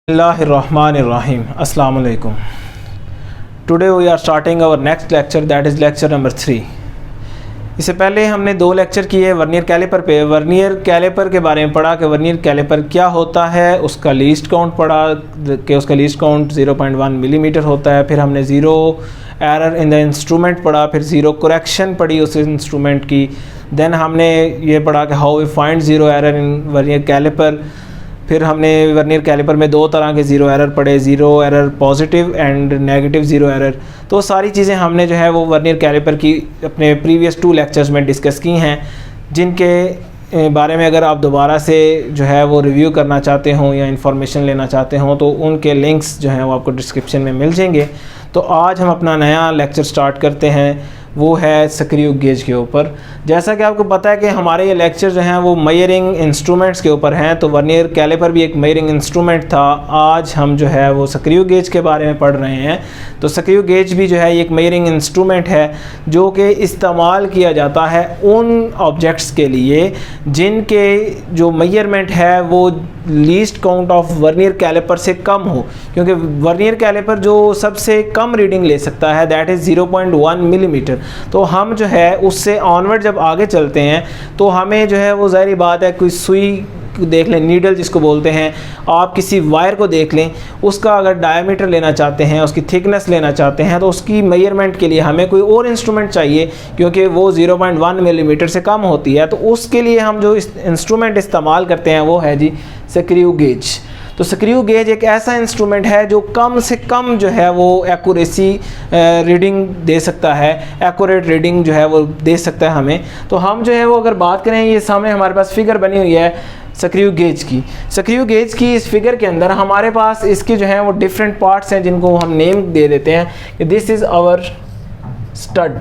Bismillahirrahmanirrahim. Assalamu alaikum. Today we are starting our next lecture, that is lecture number 3. इससे पहले हमने 2 lecture किए vernier caliper पे। Vernier caliper के बारे में पढ़ा कि वर्नियर कैलिपर क्या होता है, उसका लीस्ट काउंट पढ़ा कि उसका लीस्ट काउंट 0.1 मिलीमीटर होता है। फिर हमने zero error in the instrument पढ़ा, फिर ज़ीरो करेक्शन पढ़ी उस इंस्ट्रूमेंट की। देन हमने ये पढ़ा कि how we find zero error in vernier caliper. फिर हमने वर्नियर कैलिपर में 2 तरह के ज़ीरो एरर पढ़े, zero error positive and negative zero error. तो सारी चीज़ें हमने जो है वो वर्नियर कैलिपर की अपने प्रीवियस 2 लेक्चर्स में डिस्कस की हैं, जिनके बारे में अगर आप दोबारा से जो है वो रिव्यू करना चाहते हों या इन्फॉर्मेशन लेना चाहते हों तो उनके लिंक्स जो हैं वो आपको डिस्क्रिप्शन में मिल जाएंगे। तो आज हम अपना नया लेक्चर स्टार्ट करते हैं, वो है स्क्रू गेज के ऊपर। जैसा कि आपको पता है कि हमारे ये लेक्चर जो हैं वो मेजरिंग इंस्ट्रूमेंट्स के ऊपर हैं, तो वर्नियर कैलिपर भी एक मेजरिंग इंस्ट्रूमेंट था। आज हम जो है वो स्क्रू गेज के बारे में पढ़ रहे हैं। तो स्क्रू गेज भी जो है एक मेजरिंग इंस्ट्रूमेंट है जो कि इस्तेमाल किया जाता है उन ऑब्जेक्ट्स के लिए जिनके जो मेजरमेंट है वो least count of vernier caliper से कम हो, क्योंकि वर्नियर कैलिपर जो सबसे कम रीडिंग ले सकता है दैट इज़ 0.1 मिलीमीटर। तो हम जो है उससे ऑनवर्ड जब आगे चलते हैं तो हमें जो है वो ज़ाहिर बात है कोई सुई देख लें, नीडल जिसको बोलते हैं, आप किसी वायर को देख लें, उसका अगर डायमीटर लेना चाहते हैं, उसकी थिकनेस लेना चाहते हैं तो उसकी मेजरमेंट के लिए हमें कोई और इंस्ट्रूमेंट चाहिए क्योंकि वो 0.1 मिलीमीटर से कम होती है। तो उसके लिए हम जो इंस्ट्रूमेंट इस्तेमाल करते हैं वो है जी स्क्रू गेज। तो स्क्रू गेज एक ऐसा इंस्ट्रूमेंट है जो कम से कम जो है वो एक्यूरेसी रीडिंग दे सकता है, एक्यूरेट रीडिंग जो है वो दे सकता है हमें। तो हम जो है वो अगर बात करें, ये सामने हमारे पास फिगर बनी हुई है स्क्रू गेज की। स्क्रू गेज की इस फिगर के अंदर हमारे पास इसकी जो है वो डिफरेंट पार्ट्स हैं जिनको हम नेम दे देते हैं कि this is our stud,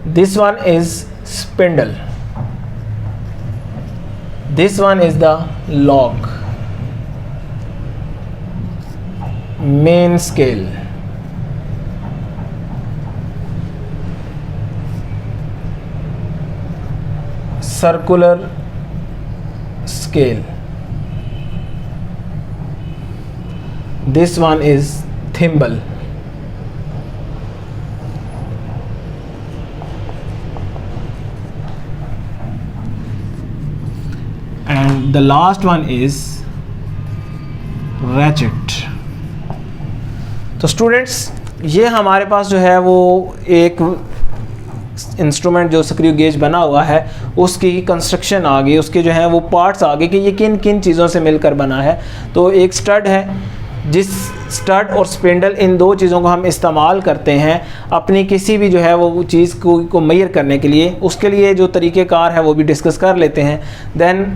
this one is spindle, this one is the log, main scale, circular scale, this one is thimble, and the last one is ratchet। तो स्टूडेंट्स ये हमारे पास जो है वो एक इंस्ट्रूमेंट जो स्क्रू गेज बना हुआ है उसकी कंस्ट्रक्शन आ गई, उसके जो है वो पार्ट्स आ गए कि ये किन किन चीज़ों से मिलकर बना है। तो एक स्टड है, जिस स्टड और स्पिंडल इन 2 चीज़ों को हम इस्तेमाल करते हैं अपनी किसी भी जो है वो चीज़ को मेजर करने के लिए। उसके लिए जो तरीक़ेकार है वो भी डिस्कस कर लेते हैं। देन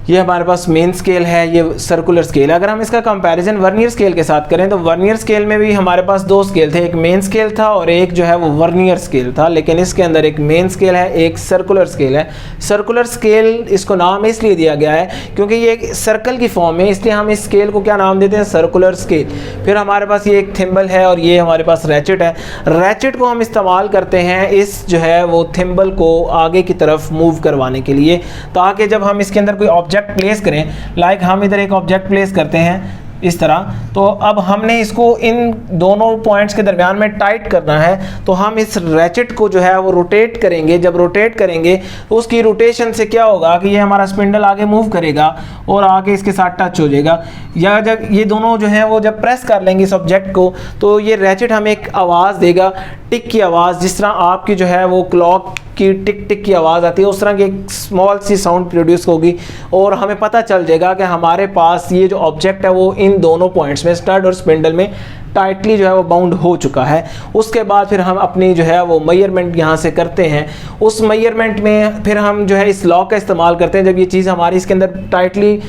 ये हमारे पास मेन स्केल है, ये सर्कुलर स्केल है। अगर हम इसका कंपैरिजन वर्नियर स्केल के साथ करें तो वर्नियर स्केल में भी हमारे पास 2 स्केल थे, एक मेन स्केल था और एक जो है वो वर्नियर स्केल था, लेकिन इसके अंदर एक मेन स्केल है, एक सर्कुलर स्केल है। सर्कुलर स्केल इसको नाम इसलिए दिया गया है क्योंकि ये एक सर्कल की फॉर्म है, इसलिए हम इस स्केल को क्या नाम देते हैं, सर्कुलर स्केल। फिर हमारे पास ये एक थिम्बल है और ये हमारे पास रैचेट है। रैचेट को हम इस्तेमाल करते हैं इस जो है वो थिम्बल को आगे की तरफ मूव करवाने के लिए, ताकि जब हम इसके अंदर कोई ऑब्जेक्ट प्लेस करें, लाइक हम इधर एक ऑब्जेक्ट प्लेस करते हैं इस तरह, तो अब हमने इसको इन दोनों पॉइंट्स के दरमियान में टाइट करना है, तो हम इस रैचेट को जो है वो रोटेट करेंगे। जब रोटेट करेंगे तो उसकी रोटेशन से क्या होगा कि ये हमारा स्पिंडल आगे मूव करेगा और आगे इसके साथ टच हो जाएगा, या जब ये दोनों जो हैं वो जब प्रेस कर लेंगे इस ऑब्जेक्ट को तो ये रैचेट हमें एक आवाज़ देगा, टिक की आवाज़, जिस तरह आपकी जो है वो क्लॉक की टिक टिक की आवाज़ आती है उस तरह की एक स्मॉल सी साउंड प्रोड्यूस होगी और हमें पता चल जाएगा कि हमारे पास ये जो ऑब्जेक्ट है वो इन दोनों पॉइंट्स में, स्टड और स्पिंडल में टाइटली जो है वो बाउंड हो चुका है। उसके बाद फिर हम अपनी जो है वो मेजरमेंट यहाँ से करते हैं। उस मेजरमेंट में फिर हम जो है इस लॉक का इस्तेमाल करते हैं। जब ये चीज़ हमारी इसके अंदर टाइटली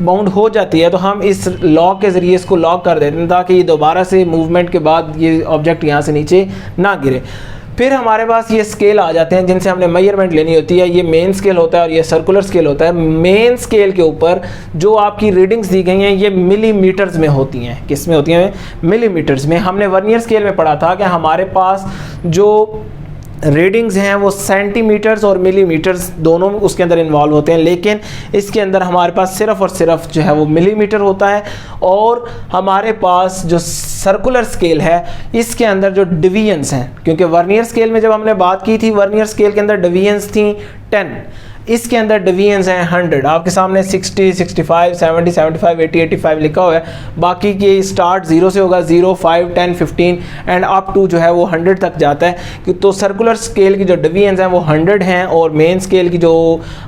बाउंड हो जाती है तो हम इस लॉक के ज़रिए इसको लॉक कर देते हैं ताकि ये दोबारा से मूवमेंट के बाद ये ऑब्जेक्ट यहाँ से नीचे ना गिरे। फिर हमारे पास ये स्केल आ जाते हैं जिनसे हमने मेजरमेंट लेनी होती है। ये मेन स्केल होता है और ये सर्कुलर स्केल होता है। मेन स्केल के ऊपर जो आपकी रीडिंग्स दी गई हैं ये मिलीमीटर्स में होती हैं। किस में होती हैं? मिलीमीटर्स में। हमने वर्नियर स्केल में पढ़ा था कि हमारे पास जो रीडिंग्स हैं वो सेंटीमीटर्स और मिलीमीटर्स दोनों उसके अंदर इन्वॉल्व होते हैं, लेकिन इसके अंदर हमारे पास सिर्फ और सिर्फ जो है वो मिलीमीटर होता है। और हमारे पास जो सर्कुलर स्केल है इसके अंदर जो डिवीजन्स हैं, क्योंकि वर्नियर स्केल में जब हमने बात की थी वर्नियर स्केल के अंदर डिवीजन्स थी 10, इसके अंदर डिवीजन्स हैं 100। आपके सामने 60, 65, 70, 75, 80, 85 लिखा हुआ है। बाकी की स्टार्ट 0 से होगा, 0, 5, 10, 15 एंड अप टू जो है वो 100 तक जाता है। तो सर्कुलर स्केल की जो डिवीजन्स हैं वो 100 हैं, और मेन स्केल की जो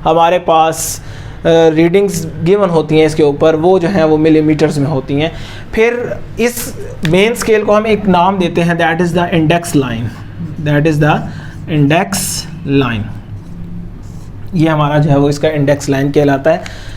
हमारे पास रीडिंग्स गिवन होती हैं इसके ऊपर वो जो हैं वो मिलीमीटर्स में होती हैं। फिर इस मेन स्केल को हम एक नाम देते हैं, that is the index line, that is the index line. ये हमारा जो है वो इसका इंडेक्स लाइन कहलाता है।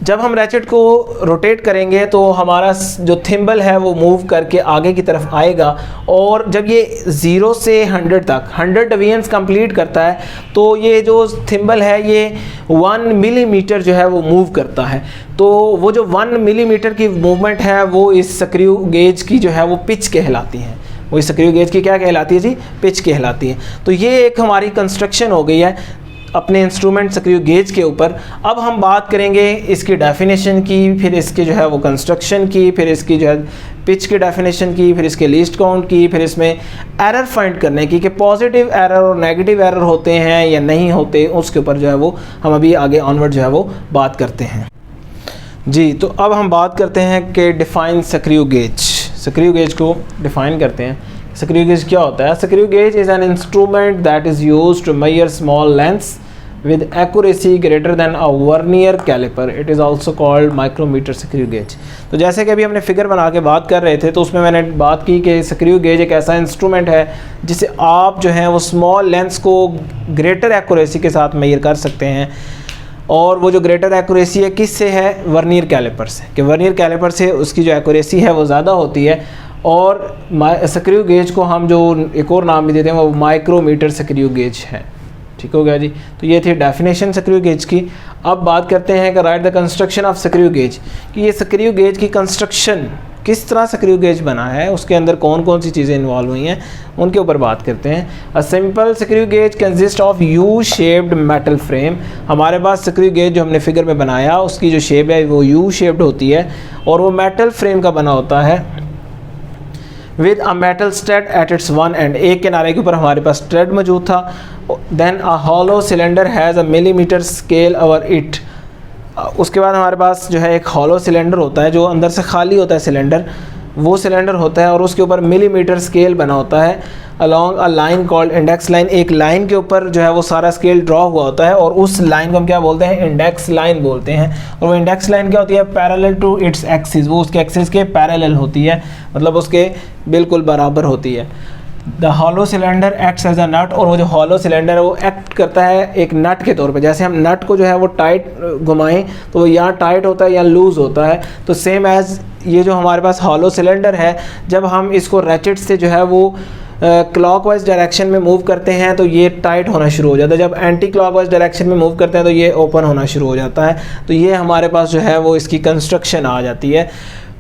जब हम रैचेट को रोटेट करेंगे तो हमारा जो थिम्बल है वो मूव करके आगे की तरफ आएगा, और जब ये 0 से 100 तक 100 डिवीजन्स कंप्लीट करता है तो ये जो थिम्बल है ये 1 मिलीमीटर जो है वो मूव करता है। तो वो जो 1 मिलीमीटर की मूवमेंट है वो इस स्क्रू गेज की जो है वो पिच कहलाती है। वो इस स्क्रू गेज की क्या कहलाती है जी? पिच कहलाती है। तो ये एक हमारी कंस्ट्रक्शन हो गई है अपने इंस्ट्रूमेंट स्क्रू गेज के ऊपर। अब हम बात करेंगे इसकी डेफिनेशन की, फिर इसकी जो है वो कंस्ट्रक्शन की, फिर इसकी जो है पिच की डेफिनेशन की, फिर इसके लीस्ट काउंट की, फिर इसमें एरर फाइंड करने की कि पॉजिटिव एरर और नेगेटिव एरर होते हैं या नहीं होते, उसके ऊपर जो है वो हम अभी आगे ऑनवर्ड जो है वो बात करते हैं जी। तो अब हम बात करते हैं कि define screw gauge. Screw gauge को डिफाइन करते हैं। स्क्रू गेज क्या होता है? Screw gauge is an instrument that is used to measure small lengths with accuracy greater than a vernier caliper. It is also called micrometer screw gauge. तो जैसे कि अभी हमने फिगर बना के बात कर रहे थे तो उसमें मैंने बात की कि स्क्रू गेज एक ऐसा इंस्ट्रूमेंट है जिसे आप जो है वो स्मॉल लेंथ्स को ग्रेटर एक्यूरेसी के साथ मेजर कर सकते हैं। और वो जो ग्रेटर एक्यूरेसी है किससे है? वर्नियर कैलिपर से, कि वर्नियर कैलिपर से उसकी जो एक्यूरेसी है वो ज़्यादा होती है। और स्क्रू गेज को हम जो एक और नाम भी देते हैं वो माइक्रोमीटर स्क्रू गेज है। ठीक हो गया जी। तो ये थी डेफिनेशन स्क्रू गेज की। अब बात करते हैं कि right the construction of screw gauge, कि ये स्क्रू गेज की कंस्ट्रक्शन किस तरह स्क्रू गेज बना है, उसके अंदर कौन कौन सी चीज़ें इन्वॉल्व हुई हैं उनके ऊपर बात करते हैं। A simple screw gauge consist of U shaped metal frame. हमारे पास स्क्रू गेज जो हमने फिगर में बनाया उसकी जो शेप है वो यू शेप्ड होती है और वो मेटल फ्रेम का बना होता है with a metal stud at its one end. एक किनारे के ऊपर हमारे पास स्टड मौजूद था। Then a hollow cylinder has a millimetre scale over it. उसके बाद हमारे पास जो है एक हॉलो सिलेंडर होता है जो अंदर से खाली होता है सिलेंडर, वो सिलेंडर होता है और उसके ऊपर मिलीमीटर स्केल बना होता है along a line called index line. एक लाइन के ऊपर जो है वो सारा स्केल ड्रॉ हुआ होता है और उस लाइन को हम क्या बोलते हैं? इंडेक्स लाइन बोलते हैं। और वो इंडेक्स लाइन क्या होती है? पैरेलल टू इट्स एक्सिस, वो उसके एक्सिस के पैरेलल होती है, मतलब उसके बिल्कुल बराबर होती है। The hollow cylinder acts as a nut. और वो जो हॉलो सिलेंडर है वो एक्ट करता है एक नट के तौर पे। जैसे हम नट को जो है वो टाइट घुमाएं तो वो यहाँ टाइट होता है या लूज़ होता है, तो सेम एज ये जो हमारे पास हॉलो सिलेंडर है जब हम इसको रैचेट से जो है वो क्लॉकवाइज डायरेक्शन में मूव करते हैं तो ये टाइट होना शुरू हो जाता है, जब एंटी क्लॉकवाइज डायरेक्शन में मूव करते हैं तो ये ओपन होना शुरू हो जाता है। तो ये हमारे पास जो है वो इसकी कंस्ट्रक्शन आ जाती है।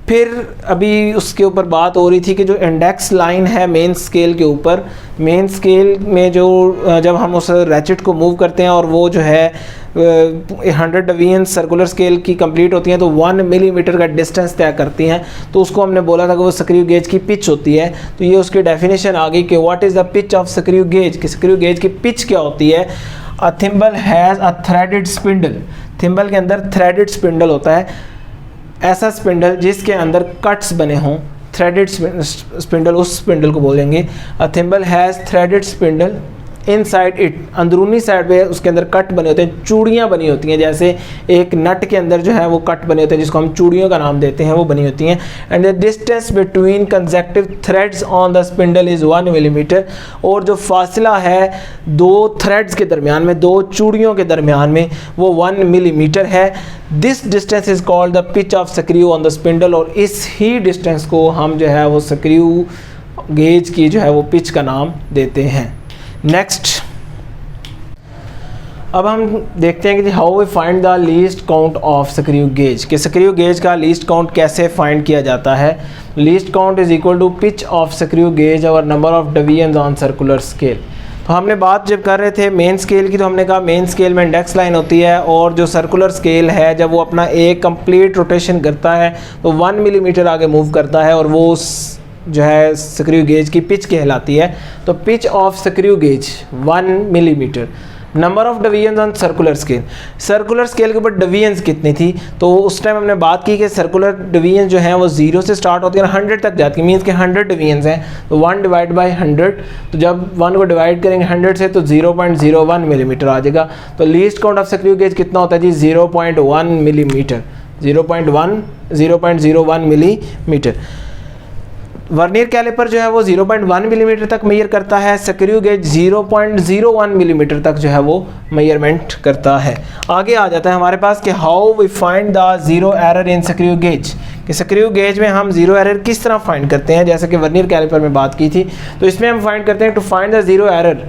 फिर अभी उसके ऊपर बात हो रही थी कि जो इंडेक्स लाइन है मेन स्केल के ऊपर, मेन स्केल में जो जब हम उस रैचेट को मूव करते हैं और वो जो है 100 डिवीजन सर्कुलर स्केल की कंप्लीट होती हैं तो 1 मिलीमीटर का डिस्टेंस तय करती हैं, तो उसको हमने बोला था कि वो स्क्रू गेज की पिच होती है। तो ये उसकी डेफिनेशन आ गई कि what is the pitch of screw gauge, कि स्क्रू गेज की पिच क्या होती है। A thimble has a threaded spindle. Thimble के अंदर थ्रेडेड स्पिंडल होता है, ऐसा स्पिंडल जिसके अंदर कट्स बने हों। थ्रेडेड स्पिंडल उस स्पिंडल को बोलेंगे। A thimble has threaded spindle inside it. अंदरूनी साइड पे उसके अंदर कट बने होते हैं, चूड़ियाँ बनी होती हैं, जैसे एक नट के अंदर जो है वो कट बने होते हैं जिसको हम चूड़ियों का नाम देते हैं, वो बनी होती हैं। And the distance between consecutive threads on the spindle is 1 millimetre. और जो फासला है दो थ्रेड्स के दरमियान में, दो चूड़ियों के दरमियान में, वो 1 मिलीमीटर है। This distance is called the pitch of screw on the spindle. और इस ही डिस्टेंस को हम जो है वो स्क्रू गेज की जो है वो पिच का नाम देते हैं। नेक्स्ट अब हम देखते हैं कि how we find the least count of screw gauge, कि स्क्रू गेज का लीस्ट काउंट कैसे फाइंड किया जाता है। Least count is equal to pitch of screw gauge और number of division on circular scale. तो हमने बात जब कर रहे थे मेन स्केल की, तो हमने कहा मेन स्केल में इंडेक्स लाइन होती है और जो सर्कुलर स्केल है जब वो अपना एक कंप्लीट रोटेशन करता है तो 1 मिलीमीटर आगे मूव करता है और वो जो है स्क्रू गेज की पिच कहलाती है। तो pitch of screw gauge 1 millimetre. Number of division on circular scale, circular scale के ऊपर डिवीजन कितनी थी, तो उस टाइम हमने बात की कि सर्कुलर डिवीजन जो है वो 0 से स्टार्ट होती है और 100 तक जाती है, मीन्स कि 100 डिवीजन हैं, तो 1 डिवाइड बाई 100, तो जब 1 को डिवाइड करेंगे 100 से तो 0.01 मिलीमीटर आ जाएगा। तो least count of screw gauge कितना होता है जी, 0.1 मिलीमीटर, 0.01 मिलीमीटर। वर्नियर कैलिपर जो है वो 0.1 मिलीमीटर तक मेजर करता है, स्क्रू गेज 0.01 मिलीमीटर तक जो है वो मेजरमेंट करता है। आगे आ जाता है हमारे पास कि how we find the zero error in screw gauge, कि स्क्रू गेज में हम जीरो एरर किस तरह फाइंड करते हैं, जैसे कि वर्नियर कैलिपर में बात की थी। तो इसमें हम फाइंड करते हैं to find the zero error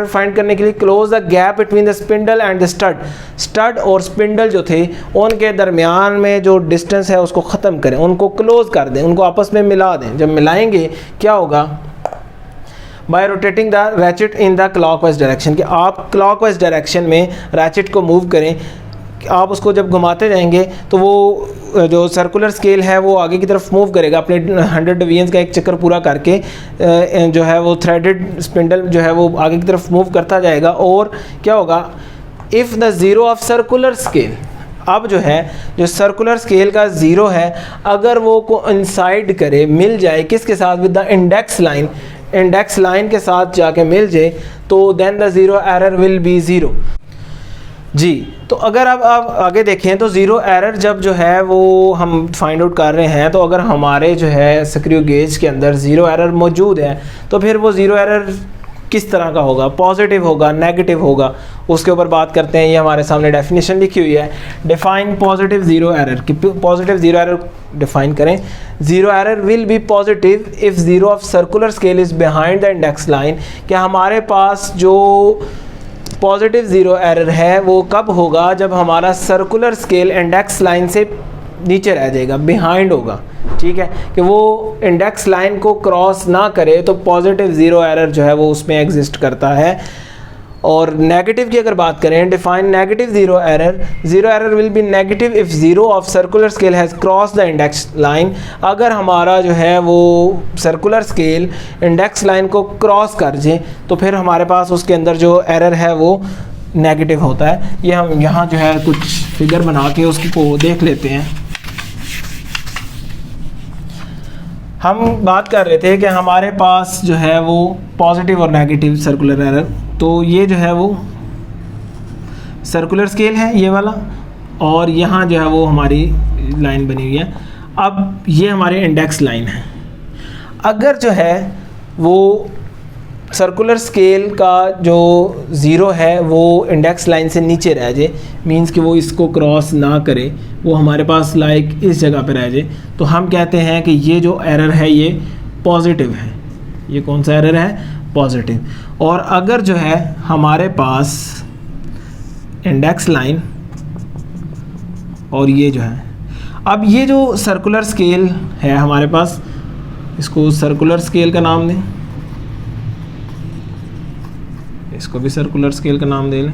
find करने के लिए close the gap between the spindle and the stud, stud और स्पिंडल जो थे उनके दरमियान में जो डिस्टेंस है उसको ख़त्म करें, उनको क्लोज कर दें, उनको आपस में मिला दें। जब मिलाएंगे क्या होगा, bye rotating the ratchet in the clockwise direction, कि आप क्लॉकवाइज डायरेक्शन में रैचेट को मूव करें। आप उसको जब घुमाते जाएंगे तो वो जो सर्कुलर स्केल है वो आगे की तरफ मूव करेगा अपने 100 डिवीजन का एक चक्कर पूरा करके, जो है वो थ्रेडेड स्पिंडल जो है वो आगे की तरफ मूव करता जाएगा। और क्या होगा, if the zero of circular scale, अब जो है जो सर्कुलर स्केल का ज़ीरो है अगर वो को इंसाइड करे, मिल जाए किसके साथ, with the index line, index line के साथ जाके मिल जाए, तो then the zero error will be zero जी। तो अगर अब आप आगे देखें तो ज़ीरो एरर जब जो है वो हम फाइंड आउट कर रहे हैं, तो अगर हमारे जो है स्क्रू गेज के अंदर ज़ीरो एरर मौजूद है तो फिर वो ज़ीरो एरर किस तरह का होगा, पॉजिटिव होगा, नेगेटिव होगा, उसके ऊपर बात करते हैं। ये हमारे सामने डेफिनेशन लिखी हुई है, डिफाइन पॉजिटिव ज़ीरो एरर, कि पॉजिटिव ज़ीरो एरर डिफाइन करें। Zero error will B positive if zero of circular scale is behind the index line, कि हमारे पास जो पॉजिटिव ज़ीरो एरर है वो कब होगा, जब हमारा सर्कुलर स्केल इंडेक्स लाइन से नीचे रह जाएगा, बिहाइंड होगा, ठीक है, कि वो इंडेक्स लाइन को क्रॉस ना करे, तो पॉजिटिव ज़ीरो एरर जो है वो उसमें एग्जिस्ट करता है। और नेगेटिव की अगर बात करें, define negative zero error will B negative if zero of circular scale has cross the index line, अगर हमारा जो है वो सर्कुलर स्केल इंडेक्स लाइन को क्रॉस कर जाए तो फिर हमारे पास उसके अंदर जो एरर है वो नेगेटिव होता है। ये हम यहाँ जो है कुछ फिगर बना के उसको देख लेते हैं। हम बात कर रहे थे कि हमारे पास जो है वो पॉजिटिव और नेगेटिव सर्कुलर एरर, तो ये जो है वो सर्कुलर स्केल है ये वाला, और यहाँ जो है वो हमारी लाइन बनी हुई है। अब ये हमारे इंडेक्स लाइन है, अगर जो है वो सर्कुलर स्केल का जो ज़ीरो है वो इंडेक्स लाइन से नीचे रह जाए, मींस कि वो इसको क्रॉस ना करे, वो हमारे पास लाइक इस जगह पे रह जाए, तो हम कहते हैं कि ये जो एरर है ये पॉजिटिव है। ये कौन सा एरर है, पॉजिटिव। और अगर जो है हमारे पास इंडेक्स लाइन और ये जो है, अब ये जो सर्कुलर स्केल है हमारे पास, इसको सर्कुलर स्केल का नाम दें, इसको भी सर्कुलर स्केल का नाम दे लें।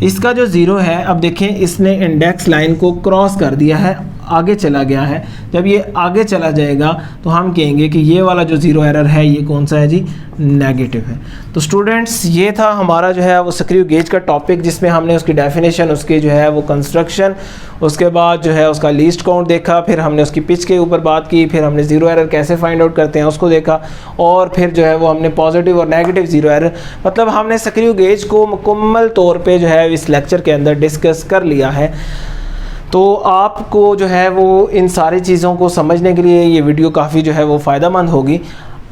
इसका जो ज़ीरो है, अब देखें इसने इंडेक्स लाइन को क्रॉस कर दिया है, आगे चला गया है। जब ये आगे चला जाएगा तो हम कहेंगे कि ये वाला जो ज़ीरो एरर है ये कौन सा है जी, नेगेटिव है। तो स्टूडेंट्स ये था हमारा जो है वो स्क्रू गेज का टॉपिक, जिसमें हमने उसकी डेफिनेशन, उसके जो है वो कंस्ट्रक्शन, उसके बाद जो है उसका लीस्ट काउंट देखा, फिर हमने उसकी पिच के ऊपर बात की, फिर हमने ज़ीरो एरर कैसे फाइंड आउट करते हैं उसको देखा, और फिर जो है वो हमने पॉजिटिव और नेगेटिव ज़ीरो एरर, मतलब हमने स्क्रू गेज को मुकम्मल तौर पर जो है इस लेक्चर के अंदर डिस्कस कर लिया है। तो आपको जो है वो इन सारी चीज़ों को समझने के लिए ये वीडियो काफ़ी जो है वो फ़ायदेमंद होगी।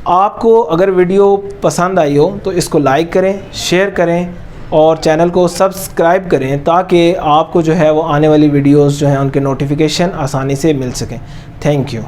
आपको अगर वीडियो पसंद आई हो तो इसको लाइक करें, शेयर करें और चैनल को सब्सक्राइब करें, ताकि आपको जो है वो आने वाली वीडियोस जो हैं उनके नोटिफिकेशन आसानी से मिल सकें। Thank you.